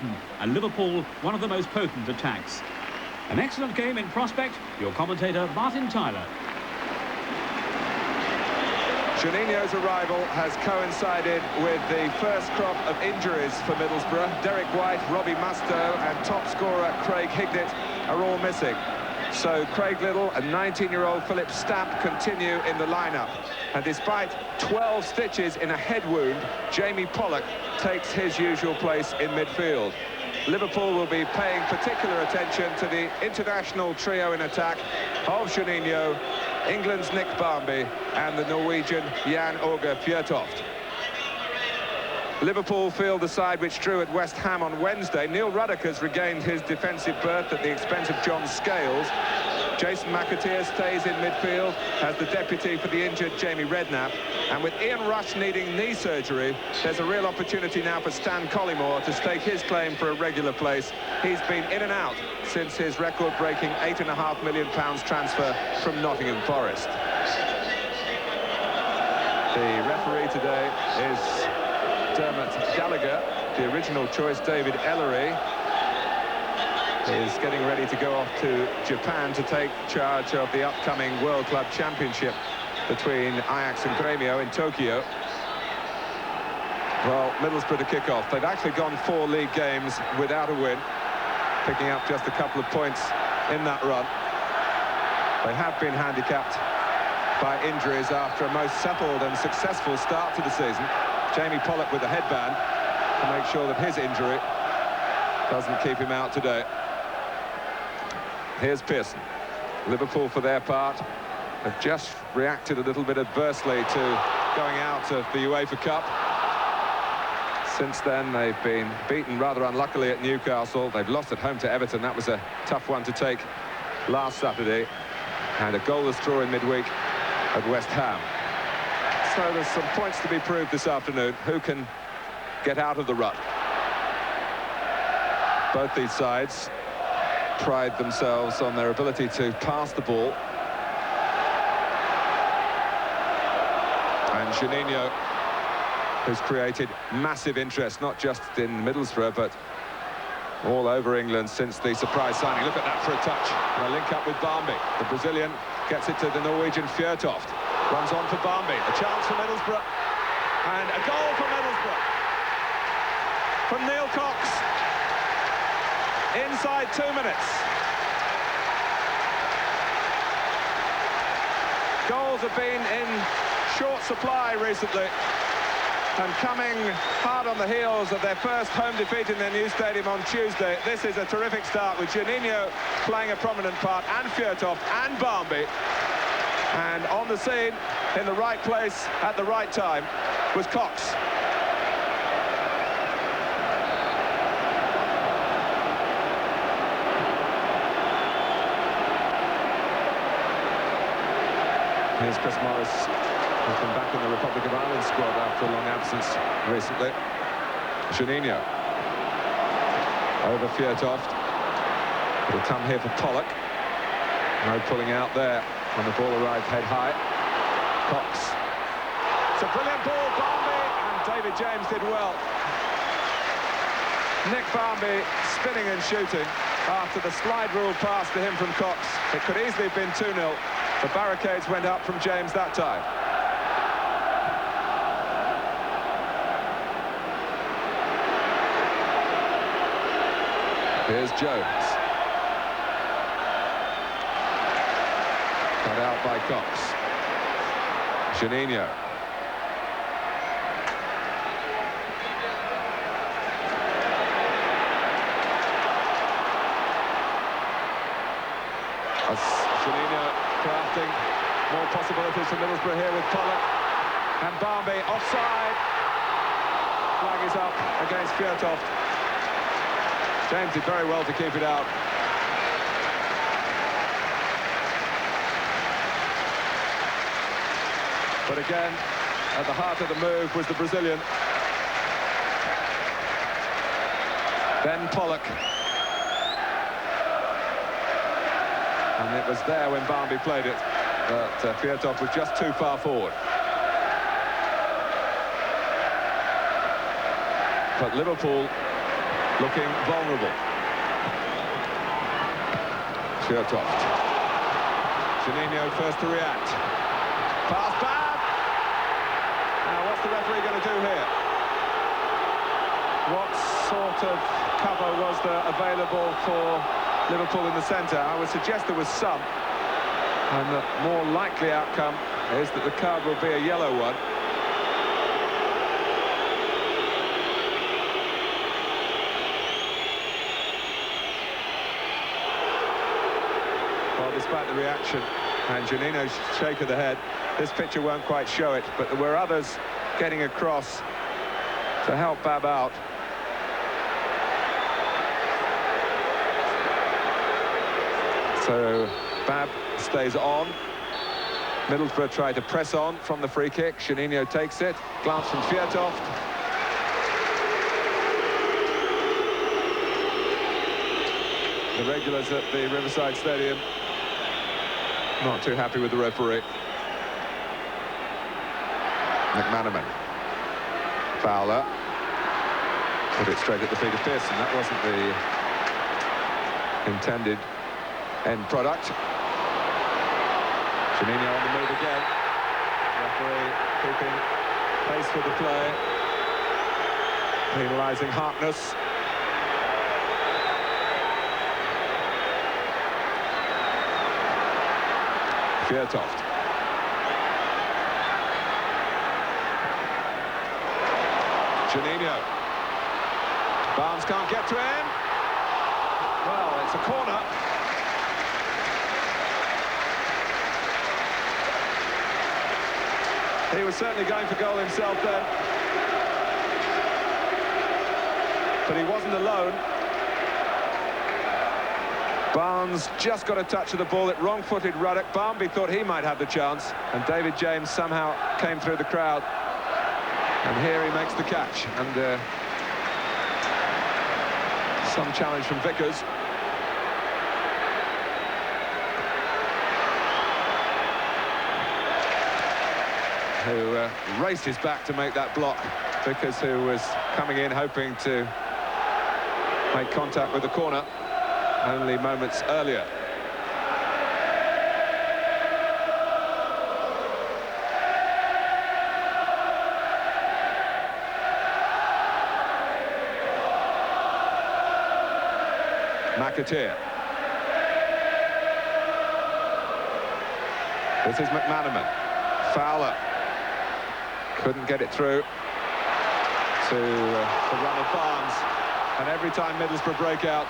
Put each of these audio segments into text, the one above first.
season, and Liverpool one of the most potent attacks. An excellent game in prospect. Your commentator, Martin Tyler. Juninho's arrival has coincided with the first crop of injuries for Middlesbrough. Derek White, Robbie Mustoe and top scorer Craig Hignett are all missing. So Craig Liddell and 19-year-old Philip Stamp continue in the lineup. And despite 12 stitches in a head wound, Jamie Pollock takes his usual place in midfield. Liverpool will be paying particular attention to the international trio in attack of Juninho, England's Nick Barmby and the Norwegian Jan Åge Fjørtoft. Liverpool field the side which drew at West Ham on Wednesday. Neil Ruddock's regained his defensive berth at the expense of John Scales. Jason McAteer stays in midfield as the deputy for the injured Jamie Redknapp. And with Ian Rush needing knee surgery, there's a real opportunity now for Stan Collymore to stake his claim for a regular place. He's been in and out since his record-breaking £8.5 million transfer from Nottingham Forest. The referee today is Dermot Gallagher. The original choice, David Ellery, is getting ready to go off to Japan to take charge of the upcoming World Club Championship between Ajax and Grêmio in Tokyo. Well, Middlesbrough to kick off. They've actually gone 4 league games without a win, picking up just a couple of points in that run. They have been handicapped by injuries after a most settled and successful start to the season. Jamie Pollock with the headband to make sure that his injury doesn't keep him out today. Here's Pearson. Liverpool, for their part, have just reacted a little bit adversely to going out of the UEFA Cup. Since then, they've been beaten rather unluckily at Newcastle. They've lost at home to Everton. That was a tough one to take last Saturday. And a goalless draw in midweek at West Ham. So there's some points to be proved this afternoon. Who can get out of the rut? Both these sides pride themselves on their ability to pass the ball. And Juninho, who's created massive interest, not just in Middlesbrough, but all over England since the surprise signing. Look at that for a touch. And a link up with Barmby. The Brazilian gets it to the Norwegian Fjørtoft. Runs on for Barmby. A chance for Middlesbrough. And a goal for Middlesbrough. From Neil Cox. Inside 2 minutes. Goals have been in short supply recently. And coming hard on the heels of their first home defeat in their new stadium on Tuesday, this is a terrific start with Juninho playing a prominent part, and Fjørtoft and Barmby. And on the scene, in the right place, at the right time, was Cox. Here's Chris Morris, who's been back in the Republic of Ireland squad after a long absence recently. Juninho over Fjørtoft. It'll come here for Pollock. No pulling out there when the ball arrived head high. Cox. It's a brilliant ball, Barmby, and David James did well. Nick Barmby spinning and shooting after the slide rule pass to him from Cox. It could easily have been 2-0. The barricades went up from James that time. Here's Jones. Cut out by Cox. Juninho. As Juninho crafting more possibilities for Middlesbrough here with Pollock. And Barmby offside. Flag is up against Fjørtoft. James did very well to keep it out. But again, at the heart of the move was the Brazilian. Then Pollock. And it was there when Barmby played it that Fjørtoft was just too far forward. But Liverpool looking vulnerable. Fjørtoft. Juninho first to react. Pass bad. Now, what's the referee going to do here? What sort of cover was there available for Liverpool in the centre? I would suggest there was some. And the more likely outcome is that the card will be a yellow one. Well, despite the reaction and Juninho's shake of the head, this picture won't quite show it, but there were others getting across to help Bab out. So Bab stays on. Middlesbrough tried to press on from the free kick. Juninho takes it. Glance from Fjørtoft. The regulars at the Riverside Stadium not too happy with the referee. McManaman. Fowler. Put it straight at the feet of Pearson. That wasn't the intended end product. Juninho on the move again. Referee keeping pace with the play. Penalising Harkness. Fjørtoft. Juninho. Barnes can't get to him. Well, it's a corner. He was certainly going for goal himself then. But he wasn't alone. Barnes just got a touch of the ball. It wrong-footed Ruddock. Barmby thought he might have the chance, and David James somehow came through the crowd. And here he makes the catch. And some challenge from Vickers. Who raced his back to make that block. Vickers, who was coming in hoping to make contact with the corner only moments earlier. McAteer. This is McManaman. Fowler. Couldn't get it through to the run of Barnes. And every time Middlesbrough break out,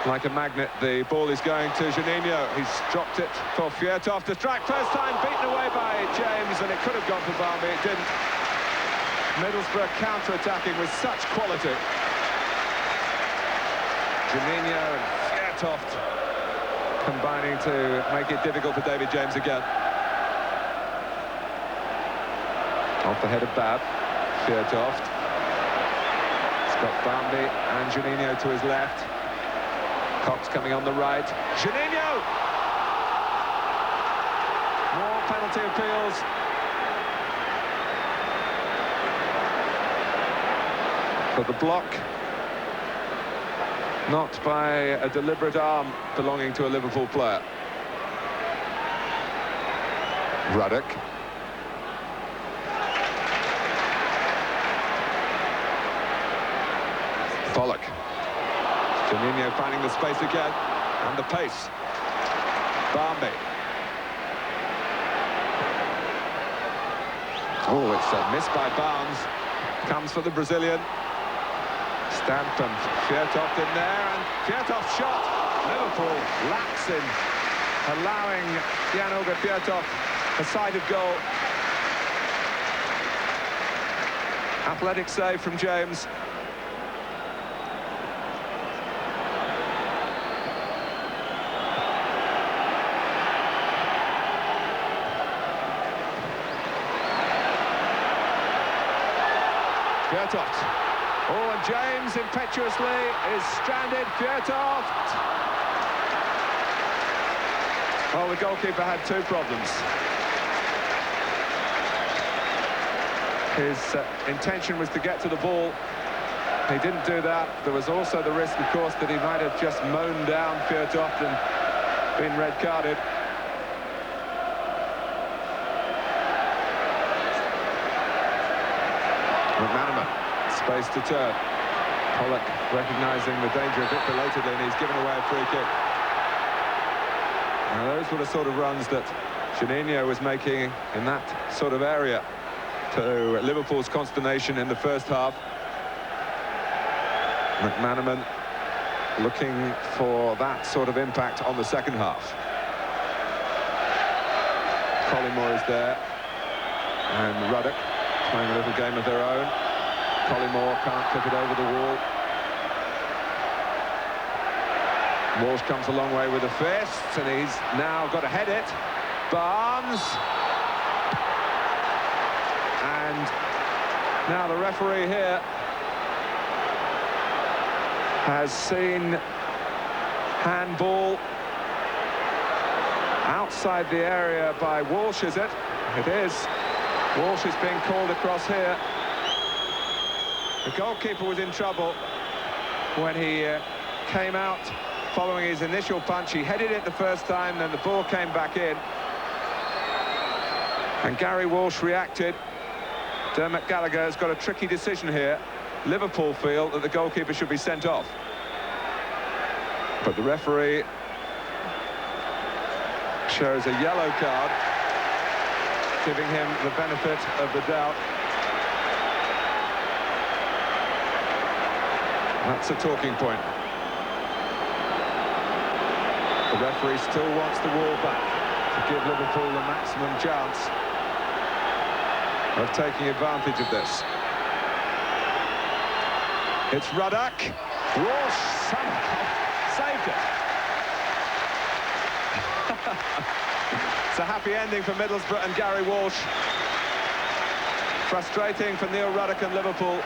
like a magnet, the ball is going to Juninho. He's dropped it for Fjørtoft to strike. First time beaten away by James, and it could have gone for Barmby. It didn't. Middlesbrough counter-attacking with such quality. Juninho and Fjørtoft combining to make it difficult for David James again. Off the head of Bab. Fjørtoft. It's got Barmby and Juninho to his left. Cox coming on the right. Juninho! More penalty appeals. For the block. Not by a deliberate arm belonging to a Liverpool player. Ruddock. Pollock. Juninho finding the space again, and the pace. Barmby. Oh, it's a miss by Barnes. Comes for the Brazilian. Stanton, Fjørtoft in there, and Fjørtoft's shot. Liverpool lax in allowing Jan-Åge Fjørtoft a sighted goal. Athletic save from James. Fjørtoft. Oh, and James impetuously is stranded. Fjørtoft. Oh, the goalkeeper had two problems. His intention was to get to the ball He didn't do that. There was also the risk, of course, that he might have just mown down Fjørtoft and been red-carded. McManaman, space to turn. Pollock recognising the danger a bit belatedly, and he's given away a free kick. Now, those were the sort of runs that Juninho was making in that sort of area, to Liverpool's consternation in the first half. McManaman looking for that sort of impact on the second half. Collymore is there, and Ruddock playing a little game of their own. Collymore can't clip it over the wall. Walsh comes a long way with the fists, and he's now got to head it. Barnes. And now the referee here has seen handball outside the area by Walsh, is it? It is. Walsh is being called across here. The goalkeeper was in trouble when he came out following his initial punch. He headed it the first time, then the ball came back in. And Gary Walsh reacted. Dermot Gallagher has got a tricky decision here. Liverpool feel that the goalkeeper should be sent off. But the referee shows a yellow card, giving him the benefit of the doubt. That's a talking point. The referee still wants the ball back to give Liverpool the maximum chance of taking advantage of this. It's Ruddock. Walsh somehow saved it. It's a happy ending for Middlesbrough and Gary Walsh. Frustrating for Neil Ruddock and Liverpool.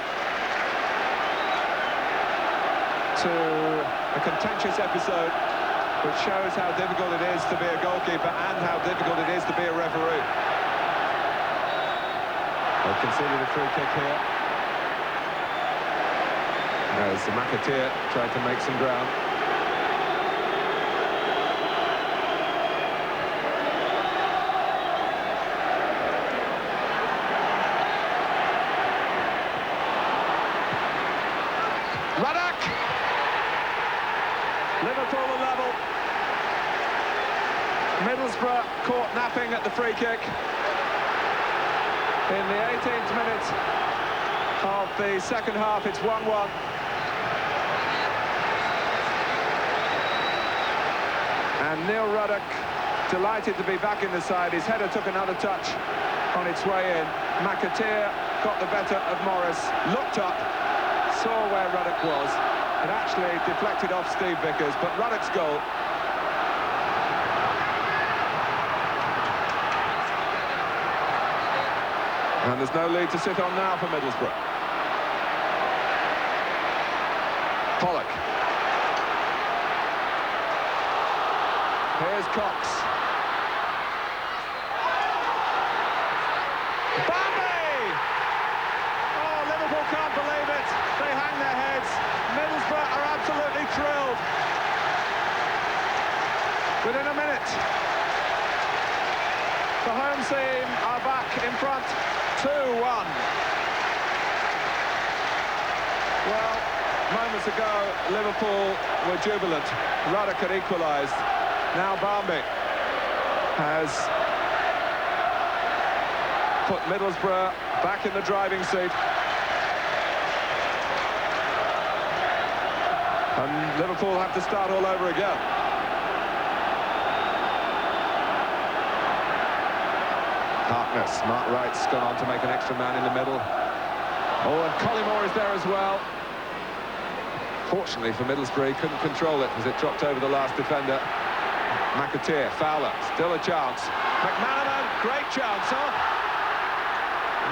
To a contentious episode which shows how difficult it is to be a goalkeeper and how difficult it is to be a referee. They've conceded a free kick here, as McAteer tried to make some ground. Ruddock! Liverpool are level. Middlesbrough caught napping at the free kick. In the 18th minute of the second half, it's 1-1. And Neil Ruddock, delighted to be back in the side. His header took another touch on its way in. McAteer got the better of Morris, looked up, saw where Ruddock was. It actually deflected off Steve Vickers, but Ruddock's goal. And there's no lead to sit on now for Middlesbrough. Pollock. Here's Cox. Bambi! Oh, Liverpool can't believe it. They hang their heads. Middlesbrough are absolutely thrilled. Within a minute, the home team are back in front. 2-1. Well, moments ago, Liverpool were jubilant. Ruddock had equalised. Now Bambi has put Middlesbrough back in the driving seat. And Liverpool have to start all over again. Harkness, Mark Wright's gone on to make an extra man in the middle. Oh, and Collymore is there as well. Fortunately for Middlesbrough, he couldn't control it as it dropped over the last defender. McAteer, Fowler, still a chance. McManaman, great chance, huh?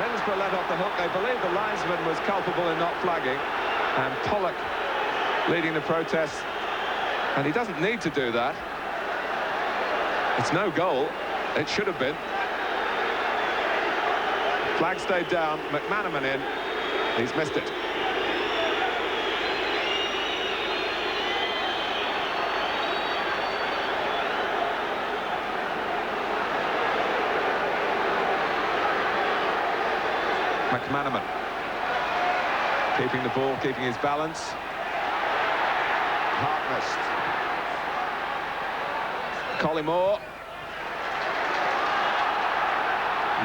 Middlesbrough let off the hook. They believe the linesman was culpable in not flagging. And Pollock leading the protest. And he doesn't need to do that. It's no goal. It should have been. Flag stayed down, McManaman in. He's missed it. McManaman. Keeping the ball, keeping his balance. Harkness. Collymore.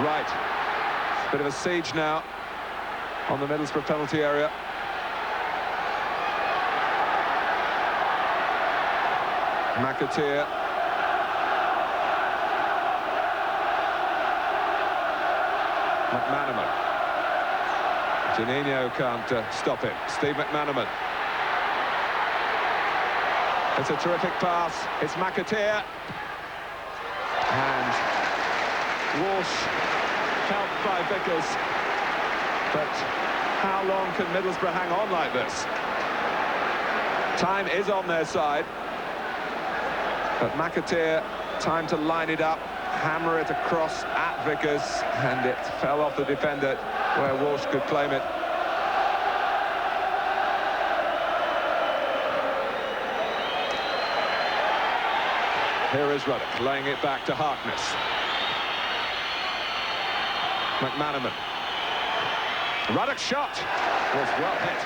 Right. Bit of a siege now on the Middlesbrough penalty area. McAteer. McManaman. Juninho can't stop him. Steve McManaman. It's a terrific pass. It's McAteer. And Walsh helped by Vickers. But how long can Middlesbrough hang on like this? Time is on their side. But McAteer, time to line it up, hammer it across at Vickers, and it fell off the defender where Walsh could claim it. Here is Ruddock, laying it back to Harkness. McManaman. Ruddock's shot was well hit.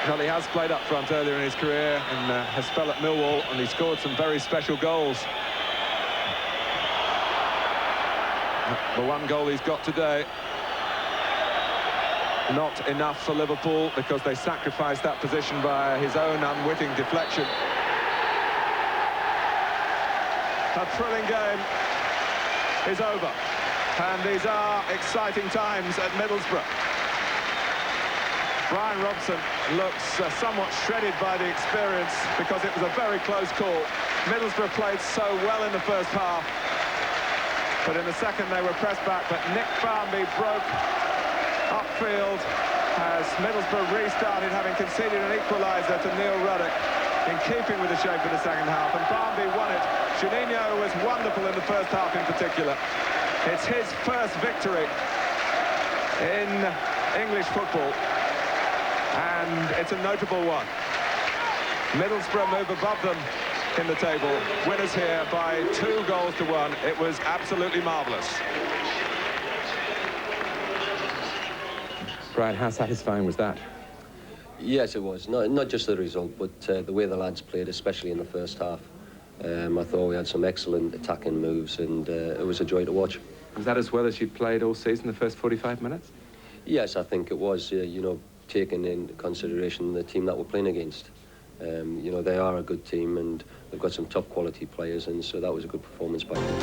Well, he has played up front earlier in his career and has spelled at Millwall, and he scored some very special goals. The one goal he's got today, not enough for Liverpool because they sacrificed that position by his own unwitting deflection. A thrilling game is over, and these are exciting times at Middlesbrough. Brian Robson looks somewhat shredded by the experience because it was a very close call. Middlesbrough played so well in the first half, but in the second they were pressed back. But Nick Barmby broke upfield as Middlesbrough restarted, having conceded an equaliser to Neil Ruddock, in keeping with the shape of the second half, and Barmby won it. Juninho was wonderful in the first half in particular. It's his first victory in English football, and it's a notable one. Middlesbrough move above them in the table. Winners here by 2-1. It was absolutely marvellous. Brian, how satisfying was that? Yes, it was. Not just the result, but the way the lads played, especially in the first half. I thought we had some excellent attacking moves, and it was a joy to watch. Was that as well as you played all season, the first 45 minutes? Yes, I think it was, you know, taking into consideration the team that we're playing against. You know, they are a good team, and they've got some top quality players, and so that was a good performance by them.